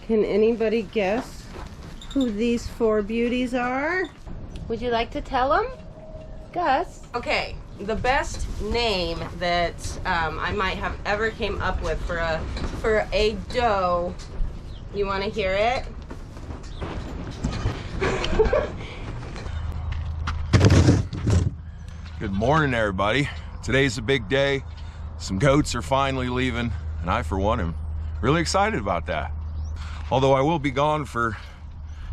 Can anybody guess who these four beauties are? Would you like to tell them? Gus? Okay, the best name that I might have ever came up with for a doe. You want to hear it? Good morning, everybody. Today's a big day. Some goats are finally leaving, and I, for one, am really excited about that. Although I will be gone for,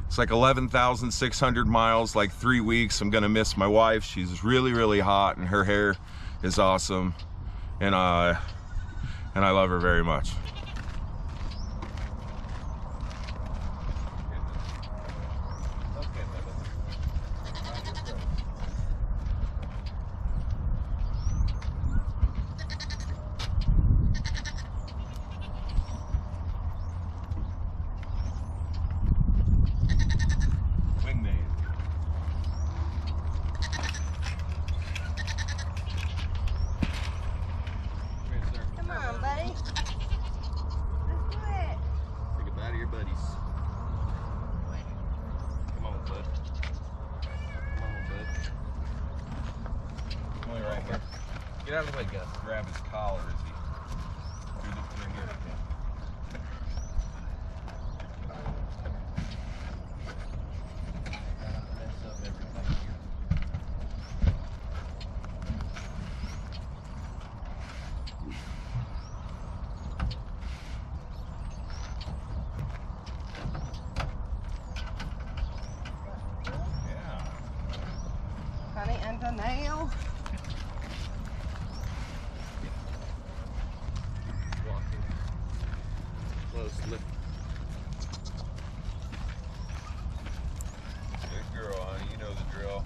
it's like 11,600 miles, like 3 weeks. I'm gonna miss my wife. She's really, really hot, and her hair is awesome, and I love her very much. Get out of the way, Gus. Grab his collar as he through here. Yeah. Honey and the nail. Close. Good girl, honey. You know the drill.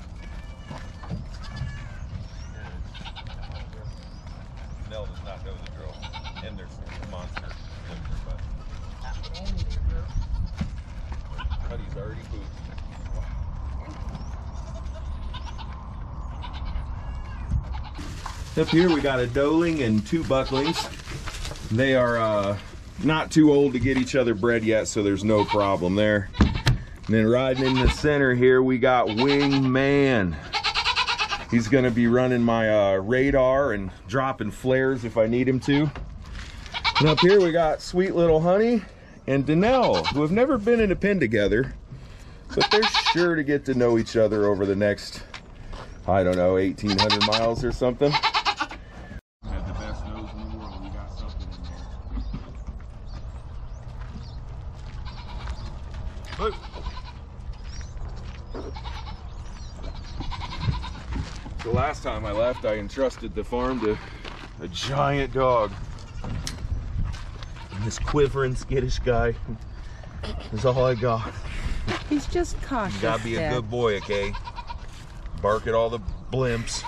Nell does not know the drill. And there's a monster. Buddy's already pooped. Up here we got a doeling and two bucklings. They are not too old to get each other bred yet, so there's no problem there. And then riding in the center here, we got Wingman. He's gonna be running my radar and dropping flares if I need him to. And up here we got sweet little Honey and Danelle, who have never been in a pen together, but they're sure to get to know each other over the next, I don't know, 1,800 miles or something. Look. The last time I left, I entrusted the farm to a giant dog. And this quivering, skittish guy is all I got. He's just cautious. You gotta be a good boy, okay? Bark at all the blimps.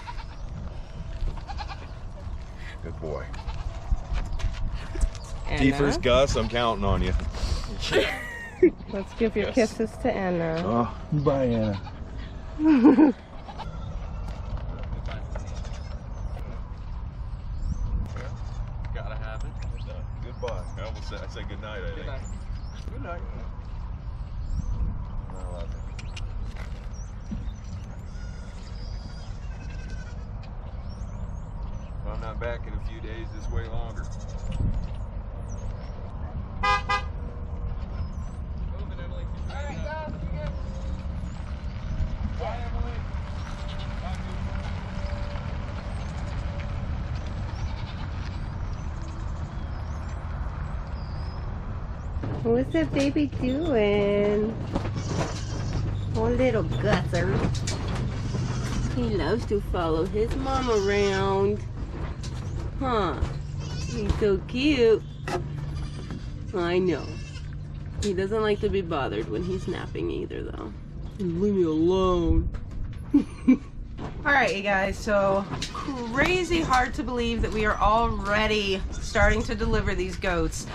Good boy. Deefer's Gus, I'm counting on you. Yeah. Let's give your kisses to Anna. Oh, bye, Anna. Gotta have it. Goodbye. I almost said, I said good night, I think. Good night. I love it. If I'm not back in a few days, this way longer. What's that baby doing? Oh, little Gusser. He loves to follow his mom around. Huh? He's so cute. I know. He doesn't like to be bothered when he's napping either, though. Leave me alone. Alright, you guys, so crazy hard to believe that we are already starting to deliver these goats.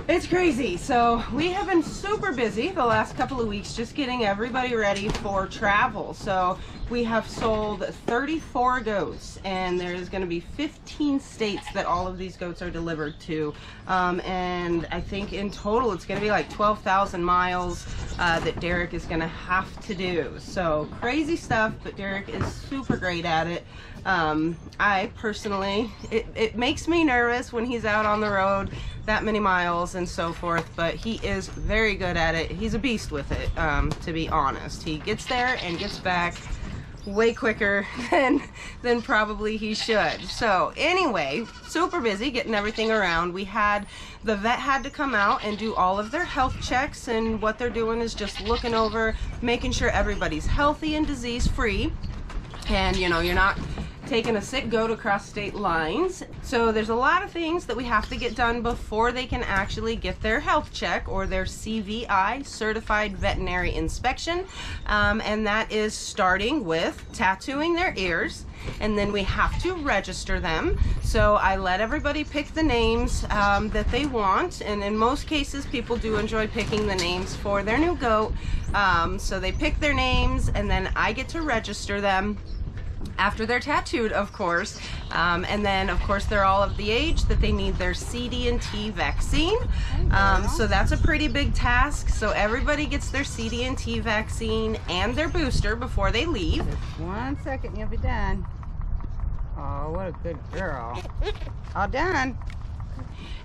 It's crazy. So we have been super busy the last couple of weeks just getting everybody ready for travel. So we have sold 34 goats, and there's going to be 15 states that all of these goats are delivered to. And I think in total it's going to be like 12,000 miles that Derek is going to have to do. So crazy stuff, but Derek is super great at it. I personally, it makes me nervous when he's out on the road that many miles and so forth, but he is very good at it. He's a beast with it, to be honest. He gets there and gets back way quicker than probably he should. So anyway, super busy getting everything around. The vet had to come out and do all of their health checks, and what they're doing is just looking over, making sure everybody's healthy and disease free. And you know, you're not taking a sick goat across state lines. So there's a lot of things that we have to get done before they can actually get their health check or their CVI, certified veterinary inspection. And that is starting with tattooing their ears, and then we have to register them. So I let everybody pick the names that they want, and in most cases people do enjoy picking the names for their new goat. So they pick their names, and then I get to register them after they're tattooed, of course. And then of course they're all of the age that they need their CD&T vaccine. So that's a pretty big task. So everybody gets their CD&T vaccine and their booster before they leave. Just 1 second, you'll be done. Oh, what a good girl. All done.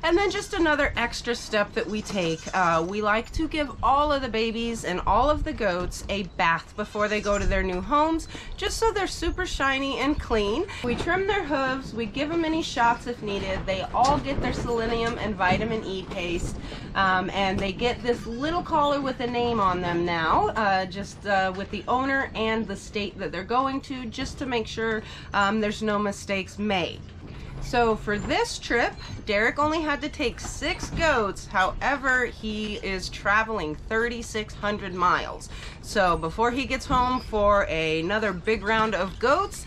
And then just another extra step that we take, we like to give all of the babies and all of the goats a bath before they go to their new homes, just so they're super shiny and clean. We trim their hooves, we give them any shots if needed. They all get their selenium and vitamin E paste, and they get this little collar with a name on them now, just with the owner and the state that they're going to, just to make sure there's no mistakes made. So for this trip, Derek only had to take 6 goats. However, he is traveling 3,600 miles. So before he gets home for another big round of goats,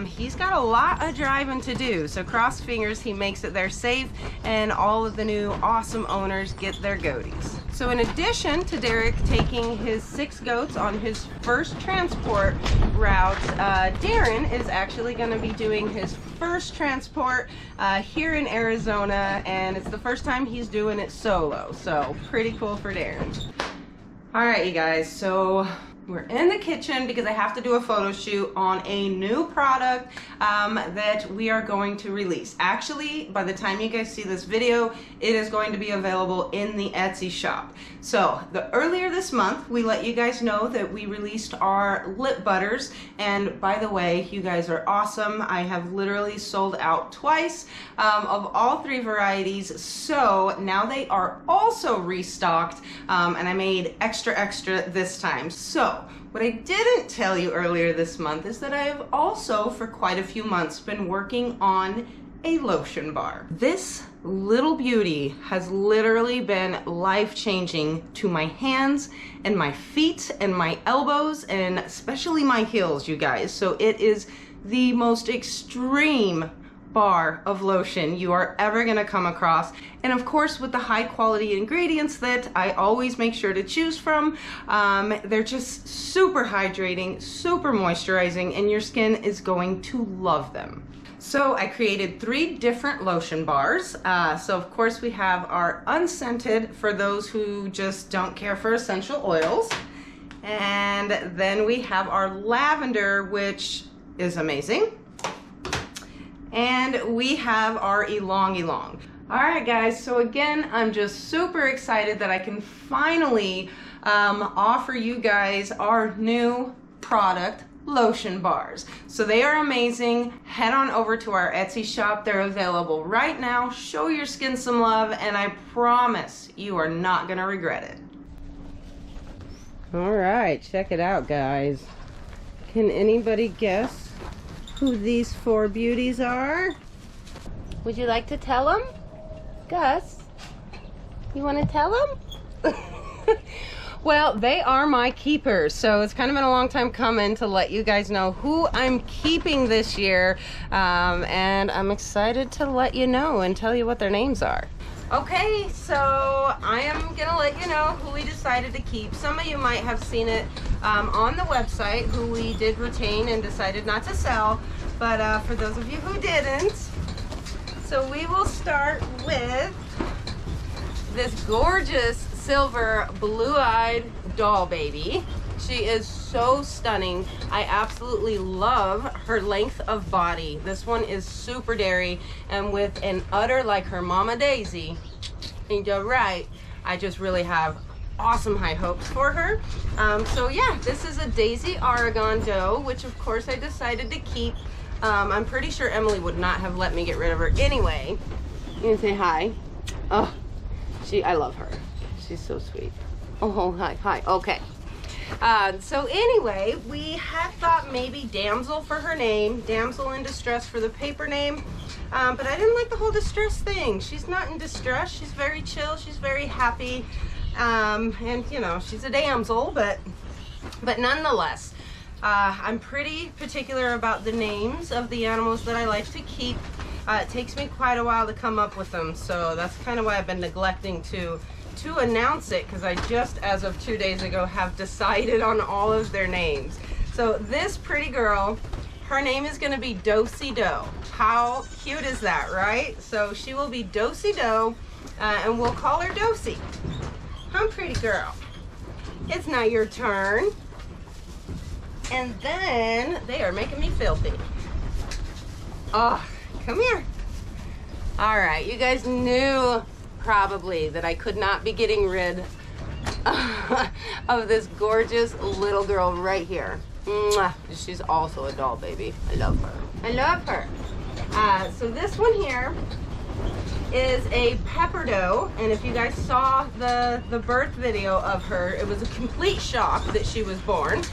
he's got a lot of driving to do. So cross fingers he makes it there safe, and all of the new awesome owners get their goaties. So in addition to Derek taking his 6 goats on his first transport route, Daren is actually going to be doing his first transport here in Arizona, and it's the first time he's doing it solo. So pretty cool for Daren. All right, you guys, so we're in the kitchen because I have to do a photo shoot on a new product that we are going to release. Actually, by the time you guys see this video, it is going to be available in the Etsy shop. So earlier this month, we let you guys know that we released our lip butters. And by the way, you guys are awesome. I have literally sold out twice of all 3 varieties. So now they are also restocked, and I made extra this time. So what I didn't tell you earlier this month is that I have also, for quite a few months, been working on a lotion bar. This little beauty has literally been life-changing to my hands and my feet and my elbows, and especially my heels, you guys. So it is the most extreme bar of lotion you are ever gonna come across, and of course with the high quality ingredients that I always make sure to choose from. They're just super hydrating, super moisturizing, and your skin is going to love them. So I created 3 different lotion bars. So of course we have our unscented for those who just don't care for essential oils, and then we have our lavender, which is amazing. And we have our Ylang Ylang. All right, guys, so again, I'm just super excited that I can finally offer you guys our new product, lotion bars. So they are amazing. Head on over to our Etsy shop. They're available right now. Show your skin some love, and I promise you are not gonna regret it. All right, check it out, guys. Can anybody guess who these 4 beauties are? Would you like to tell them? Gus, you want to tell them? Well, they are my keepers, so it's kind of been a long time coming to let you guys know who I'm keeping this year, and I'm excited to let you know and tell you what their names are. Okay, so I am gonna let you know who we decided to keep. Some of you might have seen it on the website, who we did retain and decided not to sell, but for those of you who didn't, so we will start with this gorgeous silver blue-eyed doll baby. She is so stunning. I absolutely love her length of body. This one is super dairy and with an udder like her mama Daisy. And you're right, I just really have awesome high hopes for her. So yeah, this is a Daisy Oregon doe, which of course I decided to keep. I'm pretty sure Emily would not have let me get rid of her anyway. You can say hi. Oh, I love her. She's so sweet. Oh, hi, okay. So anyway, we had thought maybe Damsel for her name, Damsel in Distress for the paper name, but I didn't like the whole distress thing. She's not in distress, she's very chill, she's very happy, and you know, she's a damsel, but nonetheless, I'm pretty particular about the names of the animals that I like to keep. It takes me quite a while to come up with them, so that's kind of why I've been neglecting to announce it, because I just, as of 2 days ago, have decided on all of their names. So this pretty girl, her name is going to be Dosey Doe. How cute is that, right? So she will be Dosey Doe, and we'll call her Dosey. Huh, pretty girl? It's now your turn. And then, they are making me filthy. Oh, come here. All right, you guys knew probably that I could not be getting rid of this gorgeous little girl right here. Mwah. She's also a doll baby. I love her. I love her. So this one here is a pepper doe, and if you guys saw the birth video of her, it was a complete shock that she was born.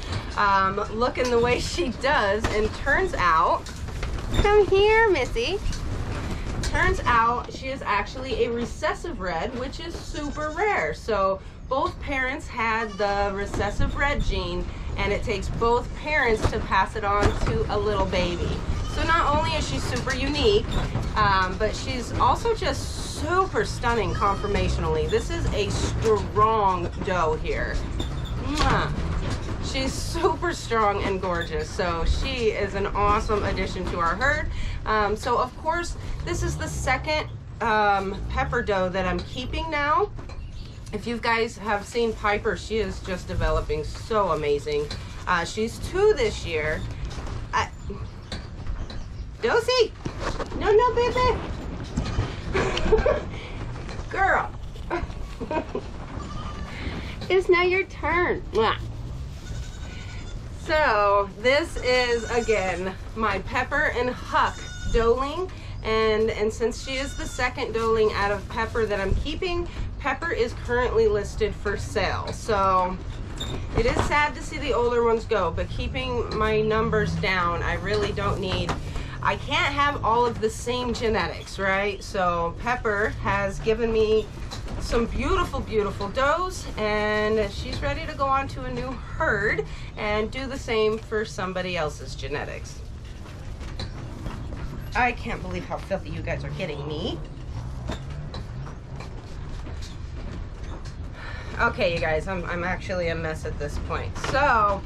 Looking the way she does, and turns out, come here, Missy. Turns out she is actually a recessive red, which is super rare. So both parents had the recessive red gene, and it takes both parents to pass it on to a little baby. So not only is she super unique, but she's also just super stunning conformationally. This is a strong doe here. Mwah. She's super strong and gorgeous, so she is an awesome addition to our herd. So of course, this is the second pepper doe that I'm keeping now. If you guys have seen Piper, she is just developing so amazing. She's 2 this year. Dosey! No, baby! Girl! It's now your turn. Mwah. So this is, again, my Pepper and Huck doeling, and since she is the second doeling out of Pepper that I'm keeping, Pepper is currently listed for sale. So it is sad to see the older ones go, but keeping my numbers down, I really don't need, I can't have all of the same genetics, right? So Pepper has given me some beautiful, beautiful does, and she's ready to go on to a new herd and do the same for somebody else's genetics. I can't believe how filthy you guys are getting me. Okay, you guys, I'm actually a mess at this point. So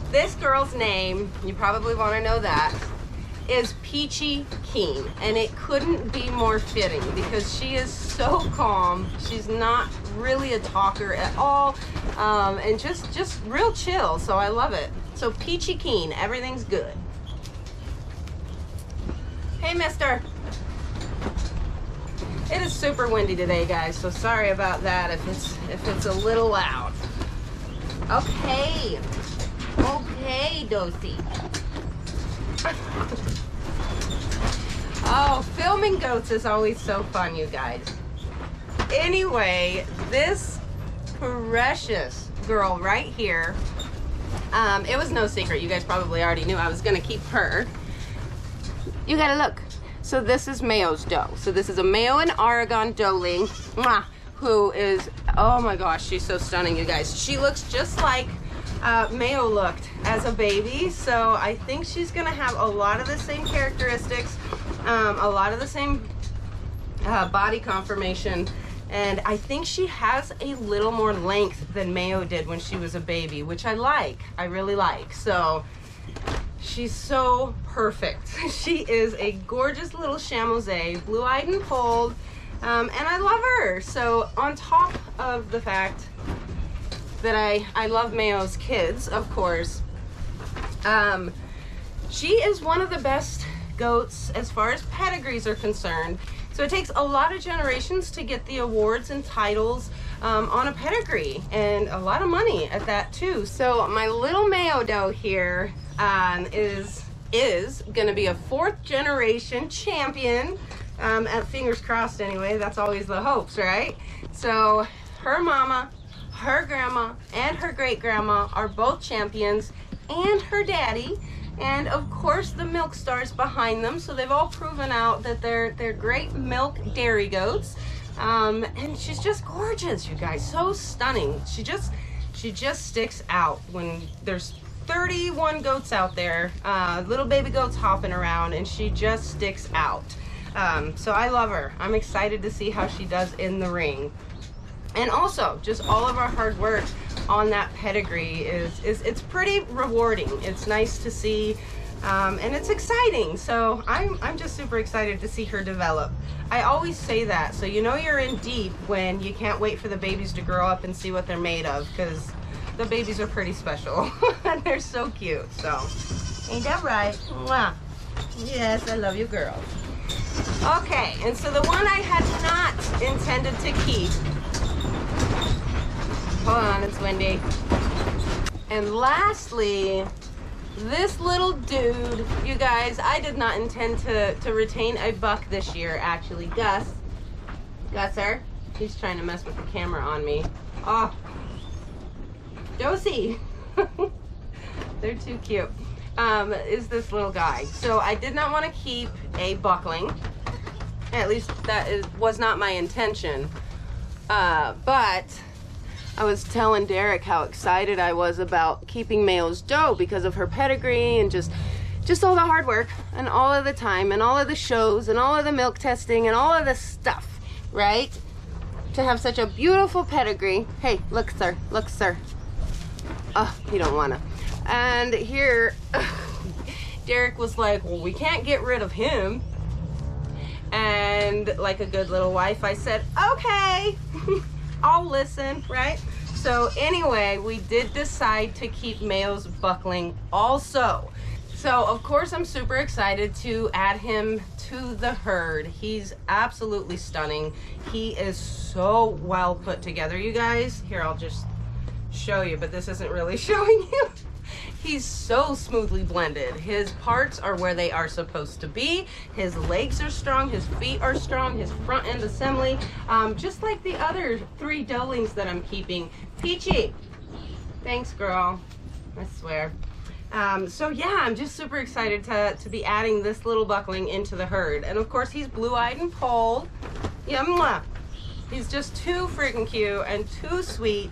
this girl's name, you probably want to know that, is Peachy Keen, and it couldn't be more fitting because she is so calm. She's not really a talker at all, and just real chill, so I love it. So Peachy Keen, everything's good. Hey, mister. It is super windy today, guys, so sorry about that if it's a little loud. Okay, Dosey. Oh, filming goats is always so fun, you guys. Anyway, this precious girl right here, it was no secret. You guys probably already knew I was gonna keep her. You gotta look. So this is Mayo's doe. So this is a Mayo and Oregon doeling, who is, oh my gosh, she's so stunning, you guys. She looks just like Mayo looked as a baby, so I think she's gonna have a lot of the same characteristics, a lot of the same body conformation. And I think she has a little more length than Mayo did when she was a baby, which I like. I really like. So she's so perfect. She is a gorgeous little Chamosé, blue-eyed and polled, and I love her. So on top of the fact that I love Mayo's kids, of course, she is one of the best goats as far as pedigrees are concerned. So it takes a lot of generations to get the awards and titles on a pedigree, and a lot of money at that too. So my little Mayo doe here is gonna be a 4th generation champion, at fingers crossed anyway. That's always the hopes, right? So her mama, her grandma, and her great grandma are both champions, and her daddy. And of course the milk stars behind them, so they've all proven out that they're great milk dairy goats. And she's just gorgeous, you guys, so stunning. She just sticks out when there's 31 goats out there, little baby goats hopping around, and she just sticks out. So I love her. I'm excited to see how she does in the ring. And also, just all of our hard work on that pedigree it's pretty rewarding. It's nice to see, and it's exciting. So I'm just super excited to see her develop. I always say that, so you know you're in deep when you can't wait for the babies to grow up and see what they're made of, because the babies are pretty special and they're so cute. So ain't that right? Mwah. Yes, I love you, girl. Okay, and so the one I had not intended to keep, hold on, it's windy. And lastly, this little dude, you guys, I did not intend to retain a buck this year, actually. Gusser, he's trying to mess with the camera on me. Oh, Josie, they're too cute. Is this little guy. So I did not want to keep a buckling. At least that was not my intention. But I was telling Derek how excited I was about keeping Mayo's doe because of her pedigree and just all the hard work and all of the time and all of the shows and all of the milk testing and all of the stuff, right? To have such a beautiful pedigree. Hey, look, sir. Look, sir. Oh, you don't wanna. And here, Derek was like, well, we can't get rid of him. And like a good little wife, I said, okay, I'll listen, right? So anyway, we did decide to keep Mayo's buckling also. So of course I'm super excited to add him to the herd. He's absolutely stunning. He is so well put together, you guys. Here, I'll just show you, but this isn't really showing you. He's so smoothly blended. His parts are where they are supposed to be. His legs are strong, his feet are strong, his front end assembly, just like the other 3 doelings that I'm keeping. Peachy, thanks girl, I swear. So yeah, I'm just super excited to be adding this little buckling into the herd. And of course he's blue-eyed and polled. Yeah, he's just too freaking cute and too sweet.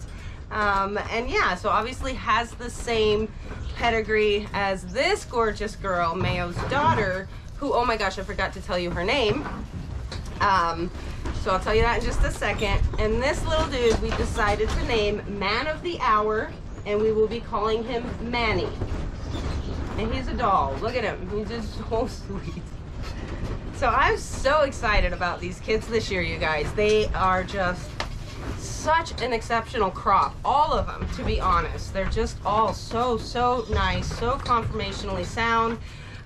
And yeah, so obviously has the same pedigree as this gorgeous girl, Mayo's daughter, who, oh my gosh, I forgot to tell you her name. So I'll tell you that in just a second. And this little dude, we decided to name Man of the Hour, and we will be calling him Manny. And he's a doll. Look at him. He's just so sweet. So I'm so excited about these kids this year, you guys. They are just such an exceptional crop, all of them, to be honest. They're just all so nice, so conformationally sound,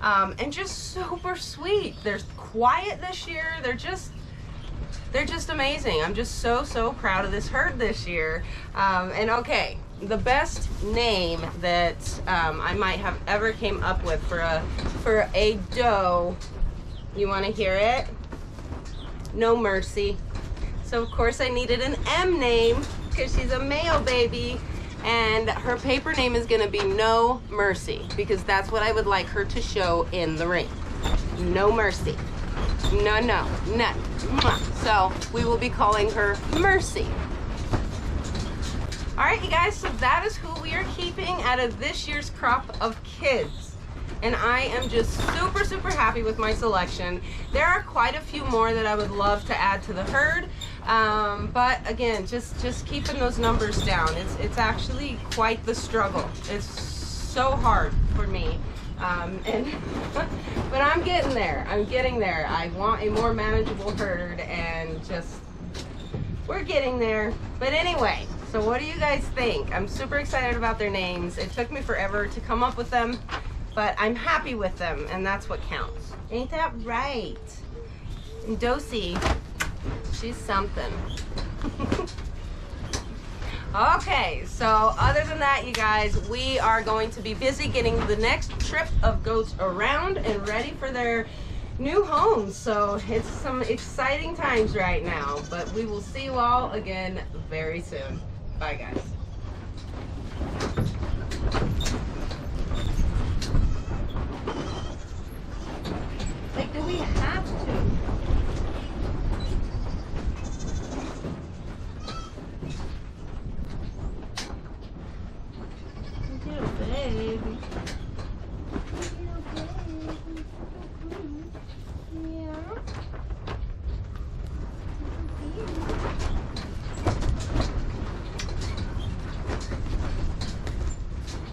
and just super sweet. They're quiet this year. They're just amazing. I'm just so proud of this herd this year. And okay, the best name that I might have ever came up with for a doe, you want to hear it? No Mercy. So of course I needed an M name because she's a Mayo baby, and her paper name is gonna be No Mercy because that's what I would like her to show in the ring. No mercy. No, none. So we will be calling her Mercy. All right, you guys, so that is who we are keeping out of this year's crop of kids. and I am just super happy with my selection. There are quite a few more that I would love to add to the herd, but again, just keeping those numbers down. It's actually quite the struggle. It's so hard for me. But I'm getting there. I'm getting there. I want a more manageable herd, and we're getting there. But anyway, so what do you guys think? I'm super excited about their names. It took me forever to come up with them, but I'm happy with them, and that's what counts. Ain't that right? And Dosey, she's something. Okay, so other than that, you guys, we are going to be busy getting the next trip of goats around and ready for their new homes. So it's some exciting times right now, but we will see you all again very soon. Bye, guys. Like, do we have to?